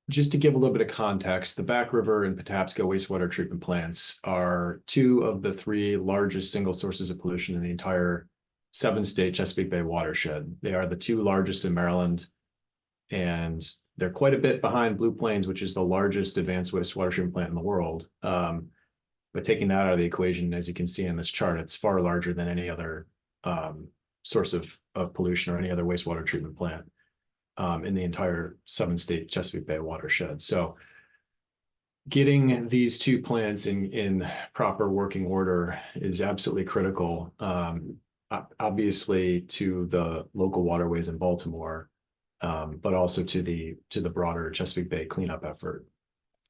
just to give a little bit of context, the Back River and Patapsco wastewater treatment plants are two of the three largest single sources of pollution in the entire 7-state Chesapeake Bay watershed. They are the two largest in Maryland, and they're quite a bit behind Blue Plains, which is the largest advanced wastewater treatment plant in the world. But taking that out of the equation, as you can see in this chart, it's far larger than any other source of pollution or any other wastewater treatment plant in the entire 7-state Chesapeake Bay watershed. So getting these two plants in proper working order is absolutely critical, obviously to the local waterways in Baltimore, but also to the broader Chesapeake Bay cleanup effort.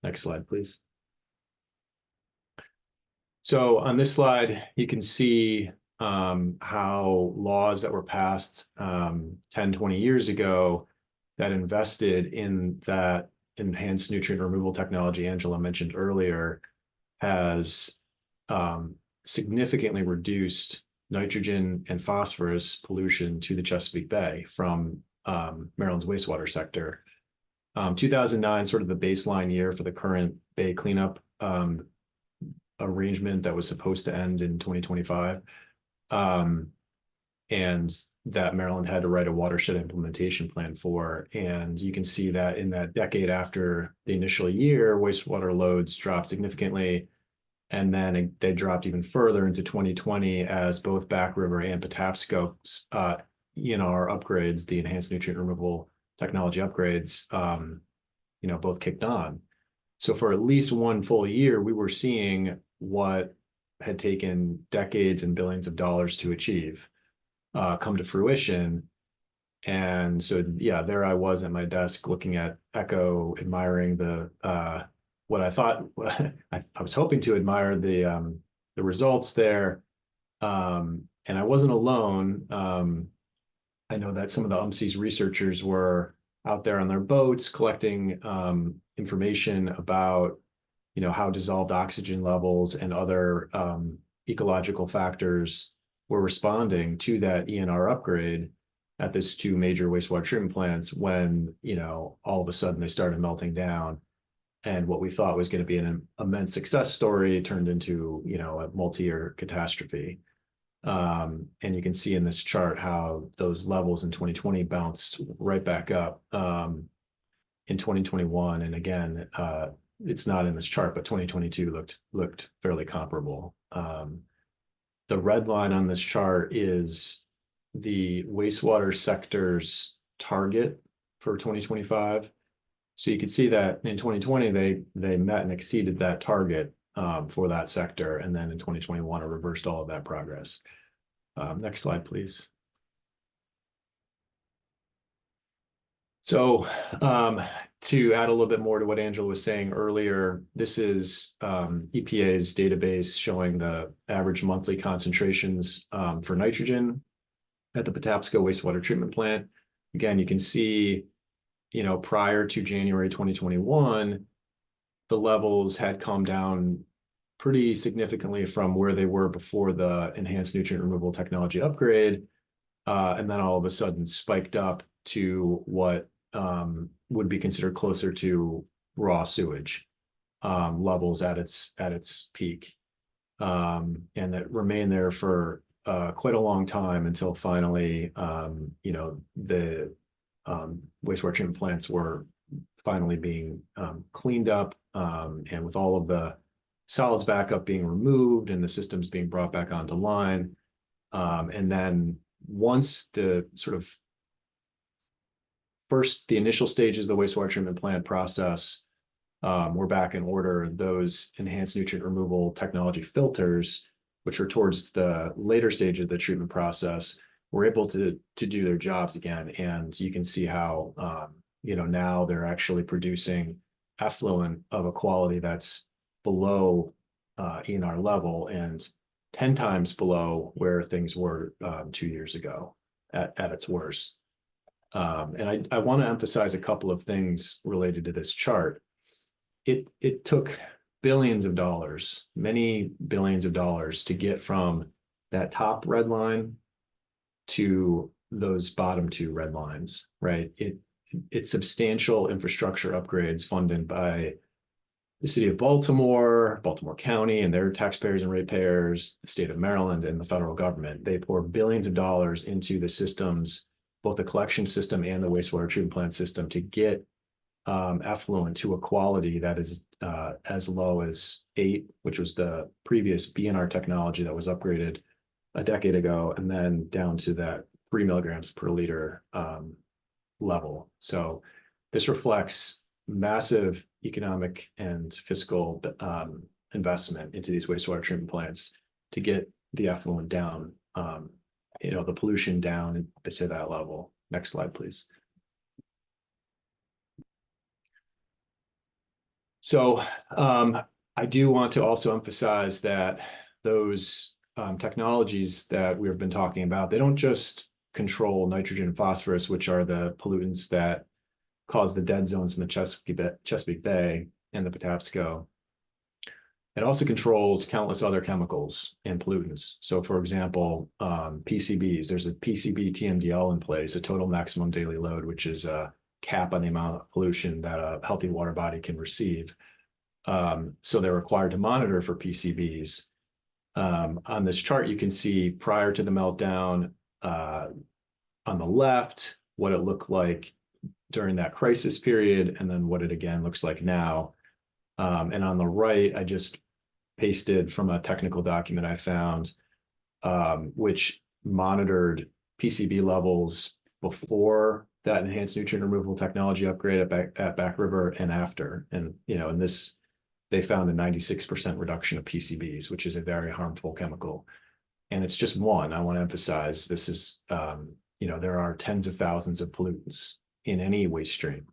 Next slide, please. So on this slide, you can see how laws that were passed 10, 20 years ago that invested in that enhanced nutrient removal technology Angela mentioned earlier has significantly reduced nitrogen and phosphorus pollution to the Chesapeake Bay from Maryland's wastewater sector. 2009, sort of the baseline year for the current Bay cleanup arrangement that was supposed to end in 2025. And that Maryland had to write a watershed implementation plan for. And you can see that in that decade after the initial year, wastewater loads dropped significantly. And then they dropped even further into 2020 as both Back River and Patapsco's ENR upgrades, the enhanced nutrient removal technology upgrades, both kicked on. So for at least one full year, we were seeing what had taken decades and billions of dollars to achieve come to fruition. And so, yeah, there I was at my desk looking at Echo, admiring the what I thought I was hoping to admire the results there. And I wasn't alone. I know that some of the UMC's researchers were out there on their boats collecting information about how dissolved oxygen levels and other ecological factors were responding to that ENR upgrade at these two major wastewater treatment plants when, all of a sudden they started melting down. And what we thought was going to be an immense success story turned into, a multi-year catastrophe. And you can see in this chart how those levels in 2020 bounced right back up in 2021. And again, it's not in this chart, but 2022 looked fairly comparable. The red line on this chart is the wastewater sector's target for 2025. So you can see that in 2020, they met and exceeded that target for that sector. And then in 2021, it reversed all of that progress. Next slide, please. So to add a little bit more to what Angela was saying earlier, this is EPA's database showing the average monthly concentrations for nitrogen at the Patapsco wastewater treatment plant. Again, you can see, prior to January 2021, the levels had come down pretty significantly from where they were before the enhanced nutrient removal technology upgrade, and then all of a sudden spiked up to what would be considered closer to raw sewage levels at its peak, and that remained there for quite a long time until finally, the wastewater treatment plants were finally being cleaned up, and with all of the solids backup being removed and the systems being brought back onto line. And then once the sort of the initial stages of the wastewater treatment plant process were back in order, those enhanced nutrient removal technology filters, which are towards the later stage of the treatment process, were able to do their jobs again. And you can see how, now they're actually producing effluent of a quality that's below ENR level and 10 times below where things were 2 years ago at its worst. And I want to emphasize a couple of things related to this chart. It took billions of dollars, many billions of dollars, to get from that top red line to those bottom two red lines, right? It's substantial infrastructure upgrades funded by the city of Baltimore, Baltimore County, and their taxpayers and ratepayers, the state of Maryland, and the federal government. They pour billions of dollars into the systems, both the collection system and the wastewater treatment plant system, to get effluent to a quality that is as low as 8, which was the previous BNR technology that was upgraded a decade ago, and then down to that 3 milligrams per liter level. So this reflects massive economic and fiscal investment into these wastewater treatment plants to get the effluent down, the pollution down to that level. Next slide, please. So I do want to also emphasize that those technologies that we've been talking about, they don't just control nitrogen and phosphorus, which are the pollutants that cause the dead zones in the Chesapeake Bay and the Patapsco. It also controls countless other chemicals and pollutants. So for example, PCBs, there's a PCB TMDL in place, a total maximum daily load, which is a cap on the amount of pollution that a healthy water body can receive. So they're required to monitor for PCBs. On this chart, you can see prior to the meltdown on the left, what it looked like during that crisis period, and then what it again looks like now. And on the right, I just pasted from a technical document I found, which monitored PCB levels before that enhanced nutrient removal technology upgrade at Back River and after. And, in this, they found a 96% reduction of PCBs, which is a very harmful chemical. And it's just one. I want to emphasize this is, there are tens of thousands of pollutants in any waste stream.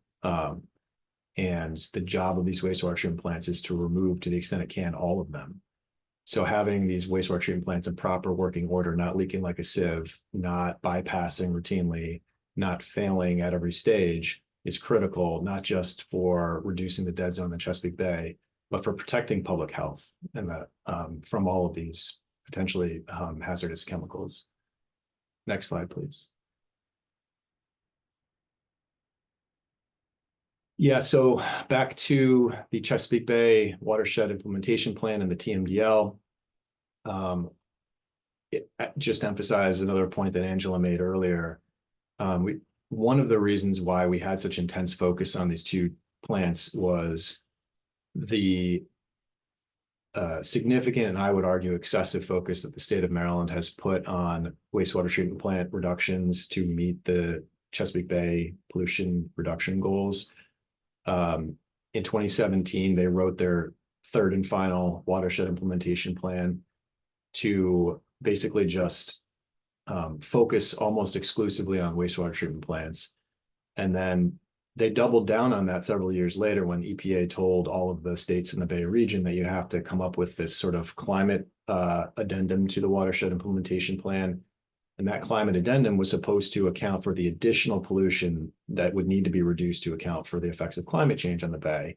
And the job of these wastewater treatment plants is to remove, to the extent it can, all of them. So having these wastewater treatment plants in proper working order, not leaking like a sieve, not bypassing routinely, not failing at every stage, is critical, not just for reducing the dead zone in the Chesapeake Bay, but for protecting public health and from all of these potentially hazardous chemicals. Next slide, please. Yeah, so back to the Chesapeake Bay Watershed Implementation Plan and the TMDL. Just emphasize another point that Angela made earlier. One of the reasons why we had such intense focus on these two plants was the significant, and I would argue excessive focus that the state of Maryland has put on wastewater treatment plant reductions to meet the Chesapeake Bay pollution reduction goals. In 2017, they wrote their third and final watershed implementation plan to basically just focus almost exclusively on wastewater treatment plants. And then they doubled down on that several years later when EPA told all of the states in the Bay region that you have to come up with this sort of climate addendum to the watershed implementation plan. And that climate addendum was supposed to account for the additional pollution that would need to be reduced to account for the effects of climate change on the Bay.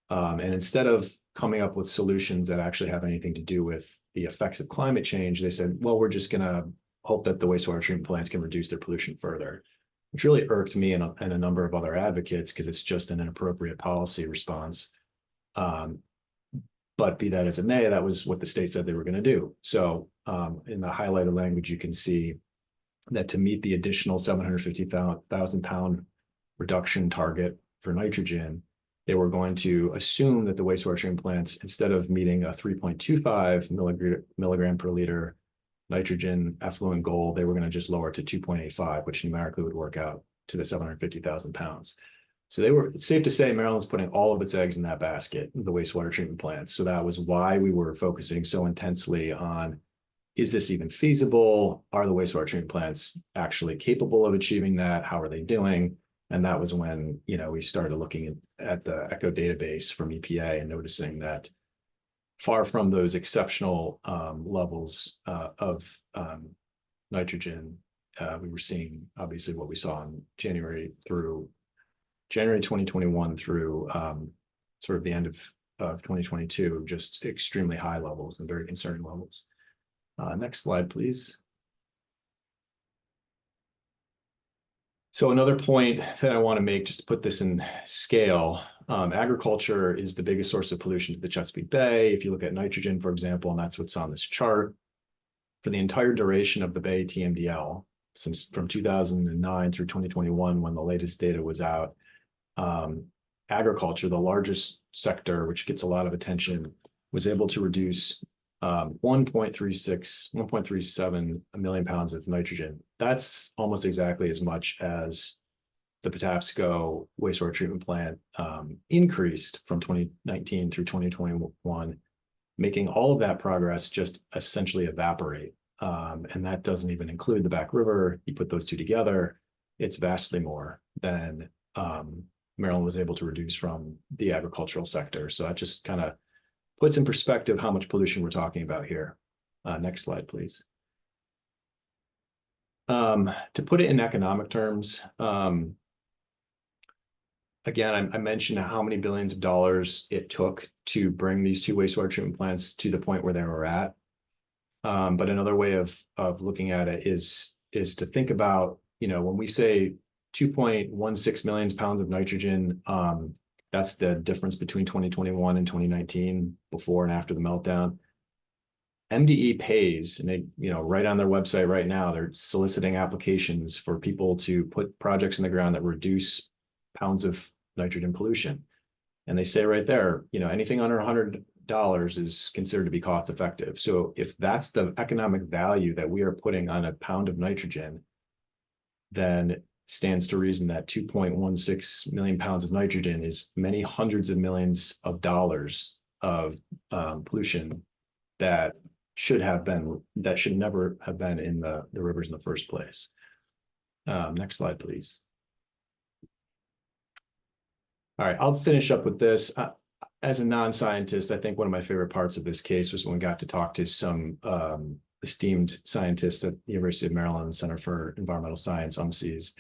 And instead of coming up with solutions that actually have anything to do with the effects of climate change, they said, well, we're just going to hope that the wastewater treatment plants can reduce their pollution further, which really irked me and a number of other advocates because it's just an inappropriate policy response. But be that as it may, that was what the state said they were going to do. So in the highlighted language, you can see that to meet the additional 750,000 pound reduction target for nitrogen, they were going to assume that the wastewater treatment plants, instead of meeting a 3.25 milligram per liter nitrogen effluent goal, they were going to just lower it to 2.85, which numerically would work out to the 750,000 pounds. So it's safe to say Maryland's putting all of its eggs in that basket, the wastewater treatment plants. So that was why we were focusing so intensely on, is this even feasible? Are the wastewater treatment plants actually capable of achieving that? How are they doing? And that was when, we started looking at the ECHO database from EPA and noticing that far from those exceptional levels of nitrogen, we were seeing obviously what we saw in January 2021 through sort of the end of 2022, just extremely high levels and very concerning levels. Next slide, please. So another point that I want to make, just to put this in scale, agriculture is the biggest source of pollution to the Chesapeake Bay. If you look at nitrogen, for example, and that's what's on this chart, for the entire duration of the Bay TMDL, since from 2009 through 2021, when the latest data was out, agriculture, the largest sector, which gets a lot of attention, was able to reduce 1.37 million pounds of nitrogen. That's almost exactly as much as the Patapsco wastewater treatment plant increased from 2019 through 2021, making all of that progress just essentially evaporate. And that doesn't even include the Back River. You put those two together, it's vastly more than Maryland was able to reduce from the agricultural sector. So that just kind of puts in perspective how much pollution we're talking about here. Next slide, please. To put it in economic terms, again, I mentioned how many billions of dollars it took to bring these two wastewater treatment plants to the point where they were at. But another way of looking at it is to think about, when we say 2.16 million pounds of nitrogen, that's the difference between 2021 and 2019, before and after the meltdown. MDE pays, and they, right on their website right now, they're soliciting applications for people to put projects in the ground that reduce pounds of nitrogen pollution. And they say right there, anything under $100 is considered to be cost effective. So if that's the economic value that we are putting on a pound of nitrogen, then stands to reason that 2.16 million pounds of nitrogen is many hundreds of millions of dollars of pollution that should never have been in the rivers in the first place. Next slide, please. All right, I'll finish up with this. As a non-scientist, I think one of my favorite parts of this case was when we got to talk to some esteemed scientists at the University of Maryland Center for Environmental Science, UMCES.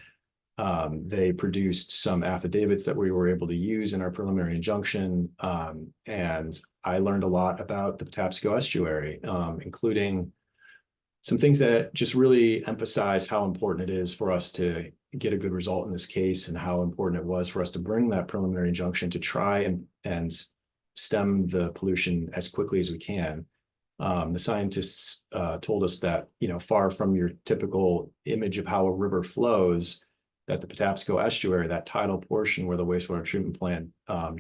They produced some affidavits that we were able to use in our preliminary injunction. And I learned a lot about the Patapsco estuary, including some things that just really emphasize how important it is for us to get a good result in this case, and how important it was for us to bring that preliminary injunction to try and stem the pollution as quickly as we can. The scientists told us that, far from your typical image of how a river flows, that the Patapsco estuary, that tidal portion where the wastewater treatment plant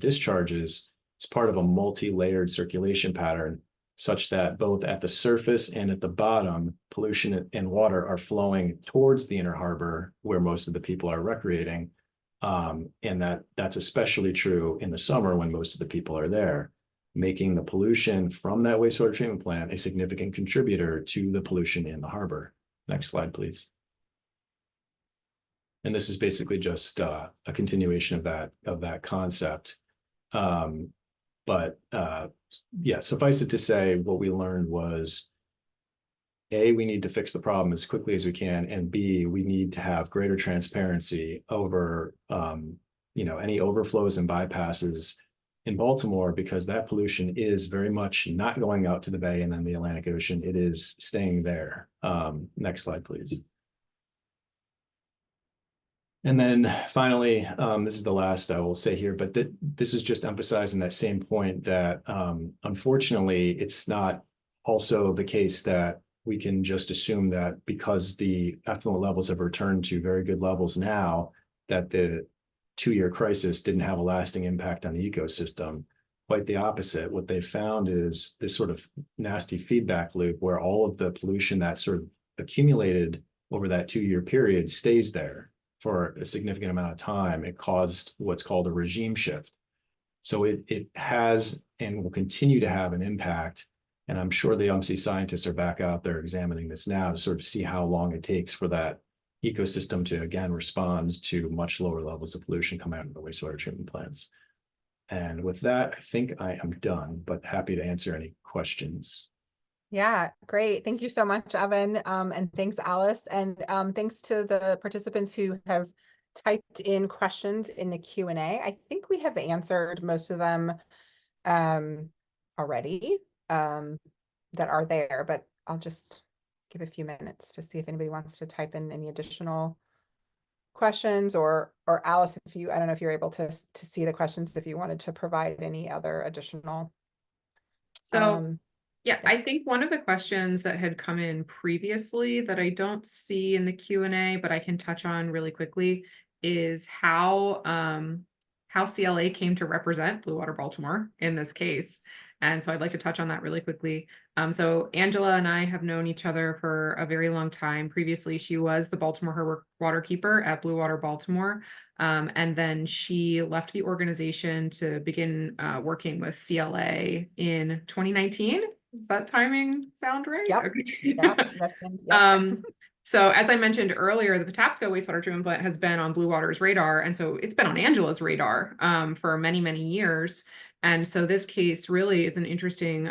discharges, is part of a multi-layered circulation pattern, such that both at the surface and at the bottom, pollution and water are flowing towards the inner harbor where most of the people are recreating. And that's especially true in the summer when most of the people are there, making the pollution from that wastewater treatment plant a significant contributor to the pollution in the harbor. Next slide, please. And this is basically just a continuation of that concept. Yeah, suffice it to say, what we learned was, A, we need to fix the problem as quickly as we can, and B, we need to have greater transparency over any overflows and bypasses in Baltimore, because that pollution is very much not going out to the bay and then the Atlantic Ocean. It is staying there. Next slide, please. And then finally, this is the last I will say here, but this is just emphasizing that same point that unfortunately, it's not also the case that we can just assume that because the effluent levels have returned to very good levels now, that the 2-year crisis didn't have a lasting impact on the ecosystem. Quite the opposite. What they found is this sort of nasty feedback loop where all of the pollution that sort of accumulated over that 2-year period stays there for a significant amount of time. It caused what's called a regime shift. So it has and will continue to have an impact. And I'm sure the UMC scientists are back out there examining this now to sort of see how long it takes for that ecosystem to, again, respond to much lower levels of pollution coming out of the wastewater treatment plants. And with that, I think I am done, but happy to answer any questions. Yeah, great. Thank you so much, Evan. And thanks, Alice. And thanks to the participants who have typed in questions in the Q&A. I think we have answered most of them already that are there, but I'll just give a few minutes to see if anybody wants to type in any additional questions, or Alice, I don't know if you're able to see the questions, if you wanted to provide any other additional. Yeah, I think one of the questions that had come in previously that I don't see in the Q&A, but I can touch on really quickly, is how CLA came to represent Blue Water Baltimore in this case. And so I'd like to touch on that really quickly. So Angela and I have known each other for a very long time. Previously, she was the Baltimore Harbor Waterkeeper at Blue Water Baltimore. And then she left the organization to begin working with CLA in 2019. Does that timing sound right? Yep. Okay. Yeah, yep. So as I mentioned earlier, the Patapsco wastewater treatment plant has been on Blue Water's radar. And so it's been on Angela's radar for many, many years. And so this case really is an interesting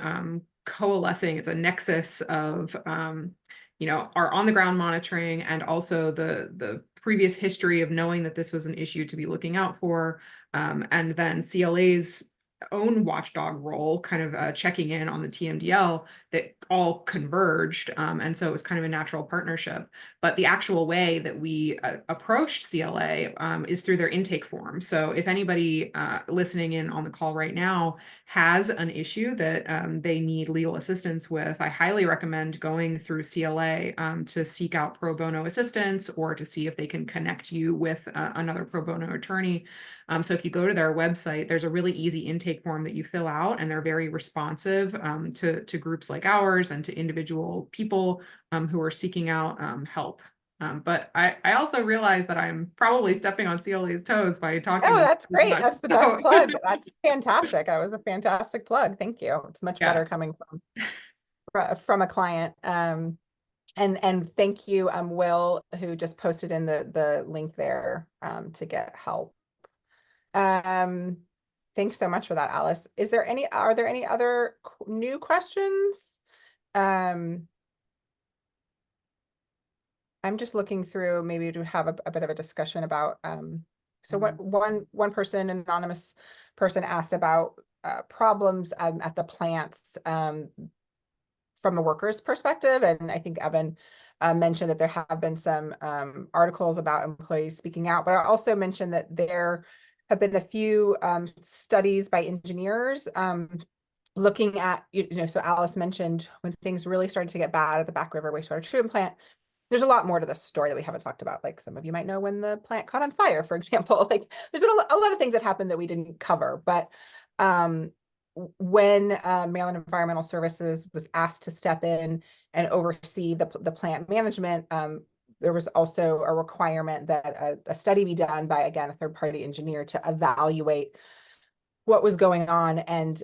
coalescing. It's a nexus of, our on the ground monitoring and also the previous history of knowing that this was an issue to be looking out for. And then CLA's own watchdog role, kind of checking in on the TMDL, that all converged. And so it was kind of a natural partnership. But the actual way that we approached CLA is through their intake form. So if anybody listening in on the call right now has an issue that they need legal assistance with, I highly recommend going through CLA to seek out pro bono assistance or to see if they can connect you with another pro bono attorney. So if you go to their website, there's a really easy intake form that you fill out, and they're very responsive to groups like ours and to individual people who are seeking out help. But I also realize that I'm probably stepping on CLA's toes by talking. Oh, that's great. much. That's the best plug. That's fantastic. That was a fantastic plug. Thank you. It's much Yeah. better coming from a client. And thank you, Will, who just posted in the link there to get help. Thanks so much for that, Alice. Are there any other new questions? I'm just looking through maybe to have a bit of a discussion about so what one person, an anonymous person, asked about problems at the plants from a worker's perspective, and I think Evan mentioned that there have been some articles about employees speaking out, but I also mentioned that there have been a few studies by engineers looking at, so Alice mentioned when things really started to get bad at the Back River Wastewater Treatment Plant. There's a lot more to this story that we haven't talked about. Like some of you might know when the plant caught on fire, for example. Like there's a lot of things that happened that we didn't cover. But when Maryland Environmental Services was asked to step in and oversee the plant management, there was also a requirement that a study be done by, again, a third-party engineer to evaluate what was going on. And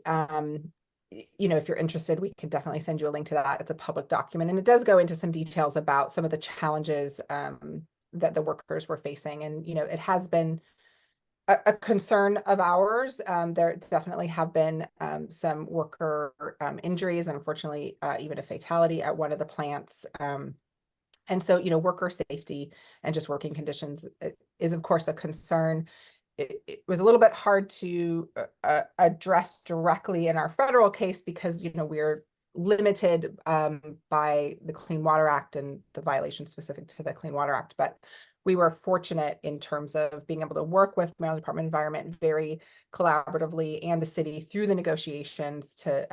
if you're interested, we can definitely send you a link to that. It's a public document, and it does go into some details about some of the challenges that the workers were facing. And, it has been a concern of ours. There definitely have been some worker injuries, and unfortunately, even a fatality at one of the plants. And so, worker safety and just working conditions is, of course, a concern. It was a little bit hard to address directly in our federal case because, we're limited by the Clean Water Act and the violations specific to the Clean Water Act. But we were fortunate in terms of being able to work with Maryland Department of Environment very collaboratively and the city through the negotiations to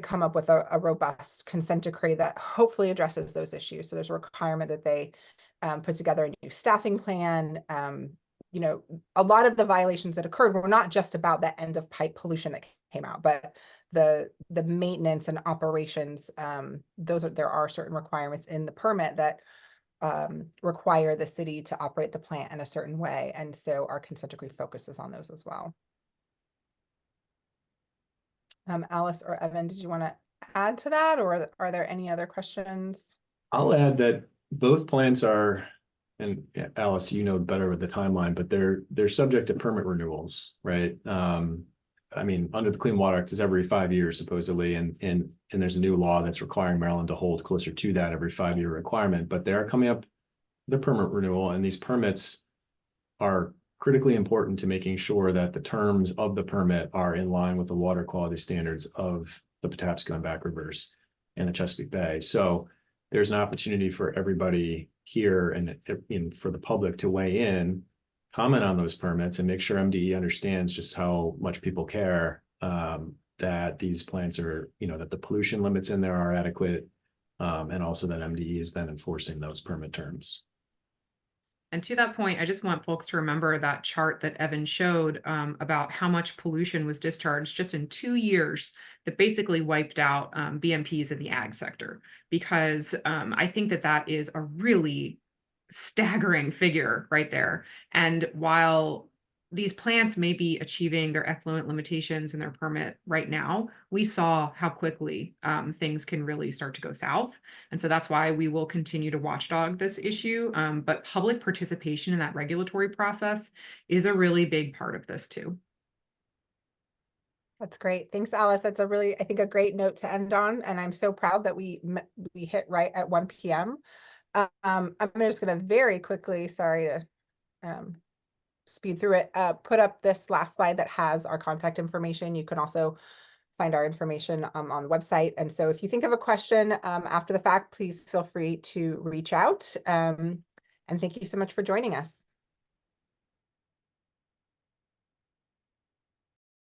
come up with a robust consent decree that hopefully addresses those issues. So there's a requirement that they put together a new staffing plan. A lot of the violations that occurred were not just about that end of pipe pollution that came out, but the maintenance and operations. There are certain requirements in the permit that require the city to operate the plant in a certain way. And so our consent decree focuses on those as well. Alice or Evan, did you want to add to that, or are there any other questions? I'll add that both plants are, and Alice, you know better with the timeline, but they're subject to permit renewals, right? Under the Clean Water Act, it's every 5 years supposedly, and there's a new law that's requiring Maryland to hold closer to that every 5-year requirement. But they are coming up the permit renewal, and these permits are critically important to making sure that the terms of the permit are in line with the water quality standards of the Patapsco and Back Rivers and the Chesapeake Bay. So there's an opportunity for everybody here and for the public to weigh in, comment on those permits, and make sure MDE understands just how much people care that these plants are, that the pollution limits in there are adequate, and also that MDE is then enforcing those permit terms. And to that point, I just want folks to remember that chart that Evan showed about how much pollution was discharged just in 2 years that basically wiped out BMPs in the ag sector, because I think that that is a really staggering figure right there. And while these plants may be achieving their effluent limitations in their permit right now, we saw how quickly things can really start to go south. And so that's why we will continue to watchdog this issue. But public participation in that regulatory process is a really big part of this too. That's great. Thanks, Alice. That's a really, I think, a great note to end on. And I'm so proud that we hit right at 1 p.m. I'm just going to very quickly, sorry to speed through it, put up this last slide that has our contact information. You can also find our information on the website. And so if you think of a question after the fact, please feel free to reach out. And thank you so much for joining us.